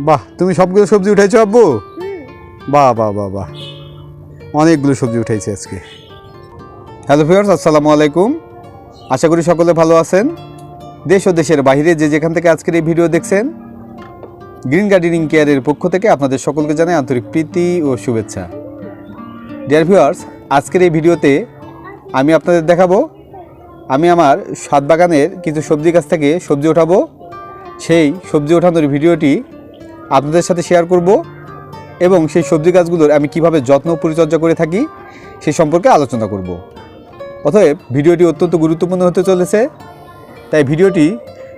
বাহ, তুমি সবগুলো সবজি উঠাইছো আব্বু? বাহ বাহ বাহ বাহ, অনেকগুলো সবজি উঠাইছে আজকে। হ্যালো ভিউয়ার্স, আসসালামু আলাইকুম। আশা করি সকলে ভালো আছেন। দেশ ও দেশের বাইরে যে যেখান থেকে আজকের এই ভিডিও দেখছেন, গ্রিন গার্ডেনিং কেয়ারের পক্ষ থেকে আপনাদের সকলকে জানাই আন্তরিক প্রীতি ও শুভেচ্ছা। ডিয়ার ভিউয়ার্স, আজকের এই ভিডিওতে আমি আপনাদের দেখাবো আমি আমার ছাদ বাগানের কিছু সবজি গাছ থেকে সবজি ওঠাবো। সেই সবজি ওঠানোর ভিডিওটি আপনাদের সাথে শেয়ার করব এবং সেই সবজি গাছগুলোর আমি কিভাবে যত্ন পরিচর্যা করে থাকি সেই সম্পর্কে আলোচনা করব। অতএব ভিডিওটি অত্যন্ত গুরুত্বপূর্ণ হতে চলেছে, তাই ভিডিওটি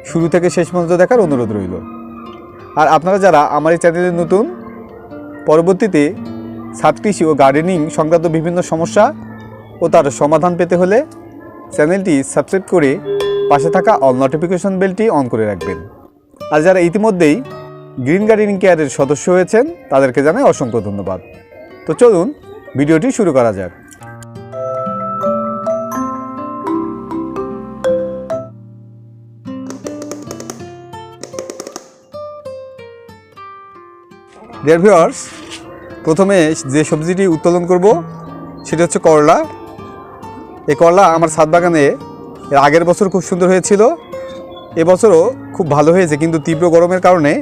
শুরু থেকে শেষ পর্যন্ত দেখার অনুরোধ রইল। আর আপনারা যারা আমার এই চ্যানেলে নতুন, পরবর্তীতে ছাদ কৃষি ও গার্ডেনিং সংক্রান্ত বিভিন্ন সমস্যা ও তার সমাধান পেতে হলে চ্যানেলটি সাবস্ক্রাইব করে পাশে থাকা অল নোটিফিকেশন বেলটি অন করে রাখবেন। আর যারা ইতিমধ্যেই গ্রিন গার্ডেনিং কেয়ারের সদস্য হয়েছেন তাদেরকে জানাই অসংখ্য ধন্যবাদ। তো চলুন ভিডিওটি শুরু করা যাক। ডিয়ার ভিউয়ার্স, প্রথমে যে সবজিটি উত্তোলন করব সেটি হচ্ছে করলা। এই করলা আমার ছাদ বাগানে এর আগের বছর খুব সুন্দর হয়েছিল, এবছরও খুব ভালো হয়েছে, কিন্তু তীব্র গরমের কারণে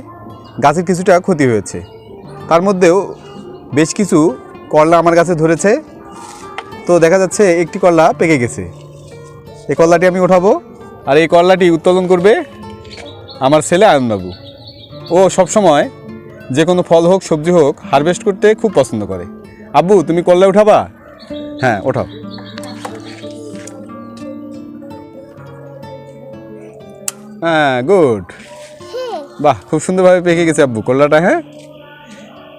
গাছের কিছুটা ক্ষতি হয়েছে। তার মধ্যেও বেশ কিছু করলা আমার গাছে ধরেছে। তো দেখা যাচ্ছে একটি করলা পেকে গেছে। এই করলাটি আমি উঠাবো, আর এই করলাটি উত্তোলন করবে আমার ছেলে আয়নবাবু। ও সবসময় যে কোনো ফল হোক সবজি হোক হারভেস্ট করতে খুব পছন্দ করে। আব্বু, তুমি করলা উঠাবা? হ্যাঁ, ওঠাও। হ্যাঁ, গুড, বাহ, খুব সুন্দরভাবে পেকে গেছে আব্বু করলাটা। হ্যাঁ,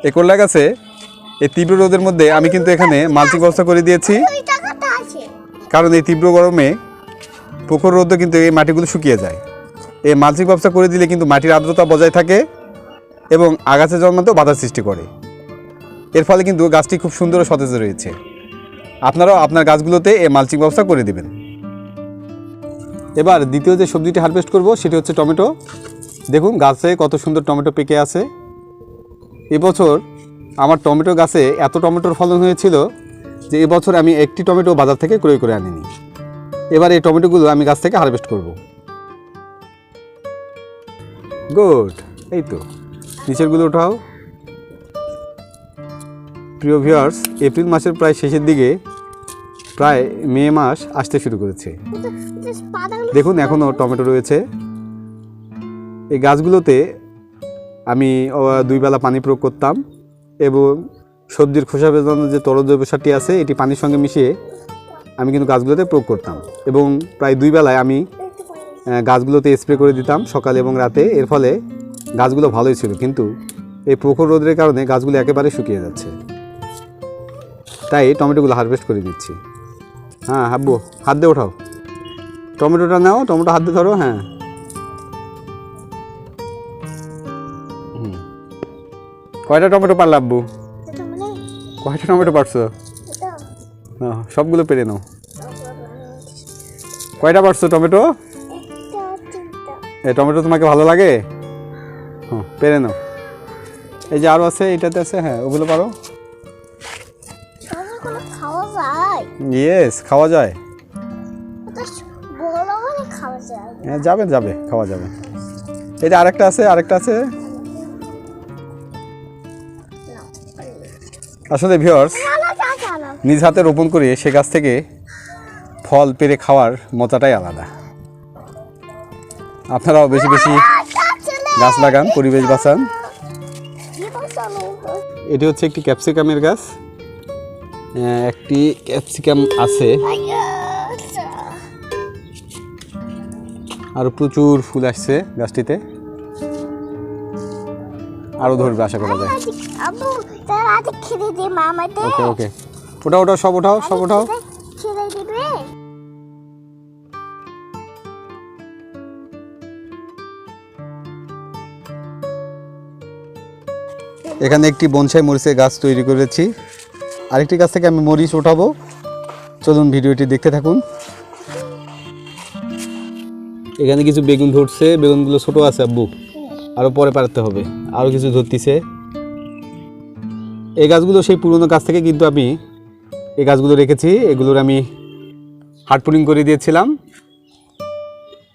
এই করলা গাছে এই তীব্র রোদের মধ্যে আমি কিন্তু এখানে মালচিং ব্যবস্থা করে দিয়েছি, কারণ এই তীব্র গরমে প্রখর রোদে কিন্তু এই মাটিগুলো শুকিয়ে যায়। এই মালচিং ব্যবস্থা করে দিলে কিন্তু মাটির আর্দ্রতা বজায় থাকে এবং আগাছা জন্মাতেও বাধা সৃষ্টি করে। এর ফলে কিন্তু গাছটি খুব সুন্দর ও সতেজ রয়েছে। আপনারাও আপনার গাছগুলোতে এই মালচিং ব্যবস্থা করে দেবেন। এবার দ্বিতীয় যে সবজিটি হারভেস্ট করব সেটি হচ্ছে টমেটো। দেখুন গাছে কত সুন্দর টমেটো পেকে আছে। এবছর আমার টমেটো গাছে এত টমেটোর ফলন হয়েছিল যে এবছর আমি একটি টমেটো বাজার থেকে ক্রয় করে আনিনি। এবার এই টমেটোগুলো আমি গাছ থেকে হারভেস্ট করব। গুড, এই তো নিচেরগুলো ওঠাও। প্রিয় ভিউয়ার্স, এপ্রিল মাসের প্রায় শেষের দিকে প্রায় মে মাস আসতে শুরু করেছে। দেখুন এখনও টমেটো রয়েছে। এই গাছগুলোতে আমি 2 বেলা পানি প্রয়োগ করতাম এবং সবজির খোসা ভেজানো যে তরল জৈব সারটি আছে এটি পানির সঙ্গে মিশিয়ে আমি কিন্তু গাছগুলোতে প্রয়োগ করতাম এবং প্রায় 2 বেলায় আমি গাছগুলোতে স্প্রে করে দিতাম সকালে এবং রাতে। এর ফলে গাছগুলো ভালোই ছিল, কিন্তু এই প্রখর রোদের কারণে গাছগুলো একেবারে শুকিয়ে যাচ্ছে। তাই টমেটোগুলো হারভেস্ট করে দিচ্ছি। হ্যাঁ হাব্বু, হাত দিয়ে ওঠাও, টমেটোটা নাও, টমেটো হাত দিয়ে ধরো। হ্যাঁ, কয়টা টমেটো পারলা আব্বু? কয়টা টমেটো পারছো? সবগুলো পেরে নাও। কয়টা পারছো টমেটো? এই টমেটো তোমাকে ভালো লাগে? হ্যাঁ, পেরে নাও। এই যে আরও আছে, এটাতে আছে। হ্যাঁ, ওগুলো পারো। ইয়েস, খাওয়া যায়। হ্যাঁ, যাবে যাবে, খাওয়া যাবে। এটা আরেকটা আছে, আরেকটা আছে। আসলে ভিউয়ার্স, নিজ হাতে রোপণ করে সে গাছ থেকে ফল পেরে খাওয়ার মজাটাই আলাদা। আপনারাও বেশি বেশি গাছ লাগান, পরিবেশ বাঁচান। এটি হচ্ছে একটি ক্যাপসিকামের গাছ। একটি ক্যাপসিকাম আছে, আর প্রচুর ফুল আসছে গাছটিতে, আরো ধরবে আশা করা যায়। ওকে ওকে, ওটাও ওটাও, সব ওঠাও, সব ওঠাও। এখানে একটি বনসাই মরিচের গাছ তৈরি করেছি। আরেকটি গাছ থেকে আমি মরিচ ওঠাবো। চলুন ভিডিওটি দেখতে থাকুন। এখানে কিছু বেগুন ধরছে, বেগুনগুলো ছোট আছে আব্বু, আরও পরে পারতে হবে, আরও কিছু ধরতেছে। এই গাছগুলো সেই পুরনো গাছ থেকে কিন্তু আমি এই গাছগুলো রেখেছি, এগুলোর আমি হার্ড প্রুনিং করে দিয়েছিলাম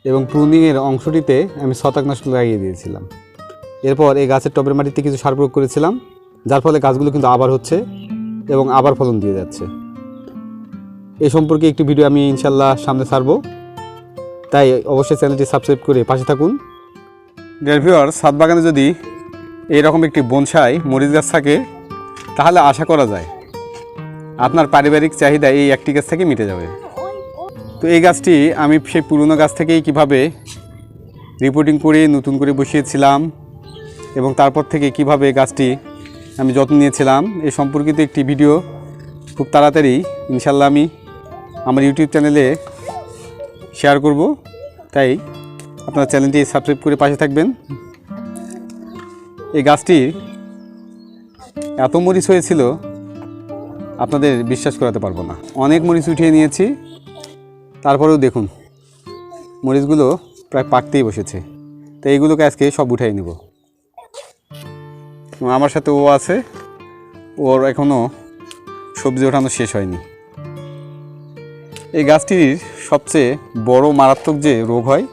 এবং প্রুনিংয়ের অংশটিতে আমি ছত্রাকনাশক লাগিয়ে দিয়েছিলাম। এরপর এই গাছের টবের মাটিতে কিছু সার প্রয়োগ করেছিলাম, যার ফলে গাছগুলো কিন্তু আবার হচ্ছে এবং আবার ফলন দিয়ে যাচ্ছে। এই সম্পর্কে একটি ভিডিও আমি ইনশাল্লাহ সামনে ছাড়ব, তাই অবশ্যই চ্যানেলটি সাবস্ক্রাইব করে পাশে থাকুন। ডিয়ার ভিউয়ার, ছাদ বাগানে যদি এইরকম একটি বনসাই মরিচ গাছ থাকে তাহলে আশা করা যায় আপনার পারিবারিক চাহিদা এই একটি গাছ থেকে মিটে যাবে। তো এই গাছটি আমি সেই পুরনো গাছ থেকেই কিভাবে রিপোর্টিং করে নতুন করে বসিয়েছিলাম এবং তারপর থেকে কিভাবে গাছটি আমি যত্ন নিয়েছিলাম এই সম্পর্কিত একটি ভিডিও খুব তাড়াতাড়ি ইনশাল্লাহ আমি আমার ইউটিউব চ্যানেলে শেয়ার করব, তাই আপনারা চ্যানেলটি সাবস্ক্রাইব করে পাশে থাকবেন। এই গাছটি এত মরিচ হয়েছিল আপনাদের বিশ্বাস করাতে পারবো না। অনেক মরিচ উঠিয়ে নিয়েছি, তারপরেও দেখুন মরিচগুলো প্রায় পাকতেই বসেছে। তো এইগুলোকে আজকে সব উঠাই নেব। আমার সাথে ও আছে, ওর এখনও সবজি ওঠানো শেষ হয়নি। এই গাছটির সবচেয়ে বড় মারাত্মক যে রোগ হয়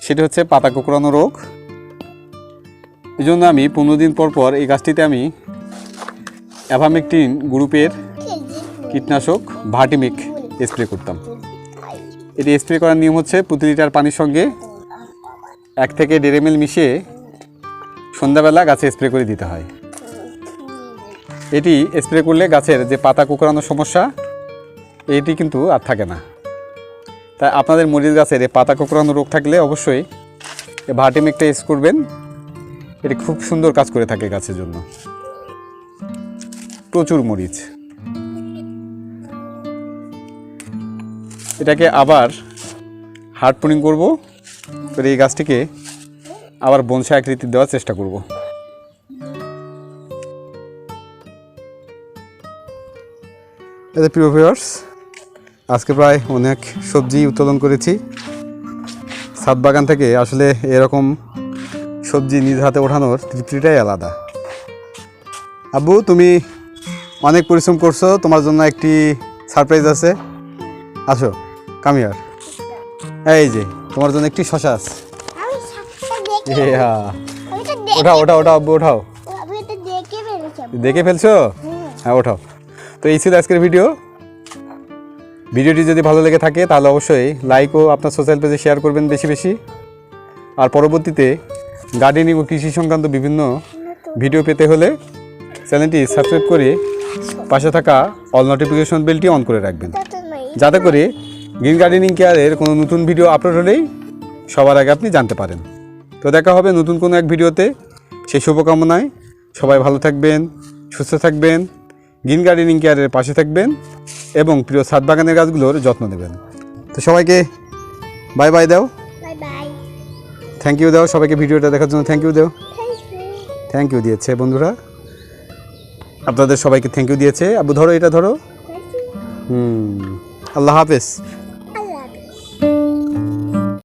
সেটা হচ্ছে পাতা কোঁকড়ানো রোগ। এই জন্য আমি 15 দিন পর পর এই গাছটিতে আমি অ্যাভামেকটিন গ্রুপের কীটনাশক ভার্টিমিক স্প্রে করতাম। এটি স্প্রে করার নিয়ম হচ্ছে প্রতি লিটার পানির সঙ্গে 1 থেকে 1.5 ml মিশিয়ে সন্ধ্যাবেলা গাছে স্প্রে করে দিতে হয়। এটি স্প্রে করলে গাছের যে পাতা কোঁকড়ানোর সমস্যা এটি কিন্তু আর থাকে না। তাই আপনাদের মরিচ গাছের এই পাতা কোঁকড়ানো রোগ থাকলে অবশ্যই এই ভার্টিমিকটা ইউজ করবেন। এটি খুব সুন্দর কাজ করে থাকে গাছের জন্য। প্রচুর মরিচ। এটাকে আবার হার্ড প্রুনিং করব, করে এই গাছটিকে আবার বনসাই আকৃতি দেওয়ার চেষ্টা করব। প্রিয় ভিউয়ার্স, আজকে প্রায় অনেক সবজি উৎপাদন করেছি ছাদ বাগান থেকে। আসলে এরকম সবজি নিজ হাতে ওঠানোর তৃপ্তিটাই আলাদা। আব্বু, তুমি অনেক পরিশ্রম করছো, তোমার জন্য একটি সারপ্রাইজ আছে। আসো, কাম হিয়ার। এই যে তোমার জন্য একটি শসা আছে। ওঠাও ওঠাও ওঠাও আব্বু, ওঠাও। দেখে ফেলছো? হ্যাঁ, ওঠাও। তো এই ছিল আজকের ভিডিওটি যদি ভালো লেগে থাকে তাহলে অবশ্যই লাইক ও আপনার সোশ্যাল পেজে শেয়ার করবেন বেশি বেশি। আর পরবর্তীতে গার্ডেনিং ও কৃষি সংক্রান্ত বিভিন্ন ভিডিও পেতে হলে চ্যানেলটি সাবস্ক্রাইব করে পাশে থাকা অল নোটিফিকেশন বেলটি অন করে রাখবেন, যাতে করে গ্রিন গার্ডেনিং কেয়ারের কোনো নতুন ভিডিও আপলোড হলেই সবার আগে আপনি জানতে পারেন। তো দেখা হবে নতুন কোনো এক ভিডিওতে। সেই শুভকামনায় সবাই ভালো থাকবেন, সুস্থ থাকবেন, গ্রিন গার্ডেনিং কেয়ারের পাশে থাকবেন এবং প্রিয় ছাদ বাগানের গাছগুলোর যত্ন নেবেন। তো সবাইকে বাই বাই দাও, থ্যাংক ইউ দাও সবাইকে ভিডিওটা দেখার জন্য। থ্যাংক ইউ দাও। থ্যাংক ইউ দিয়েছে বন্ধুরা, আপনাদের সবাইকে থ্যাংক ইউ দিয়েছে। আব্বু ধরো, এটা ধরো। আল্লাহ হাফেজ।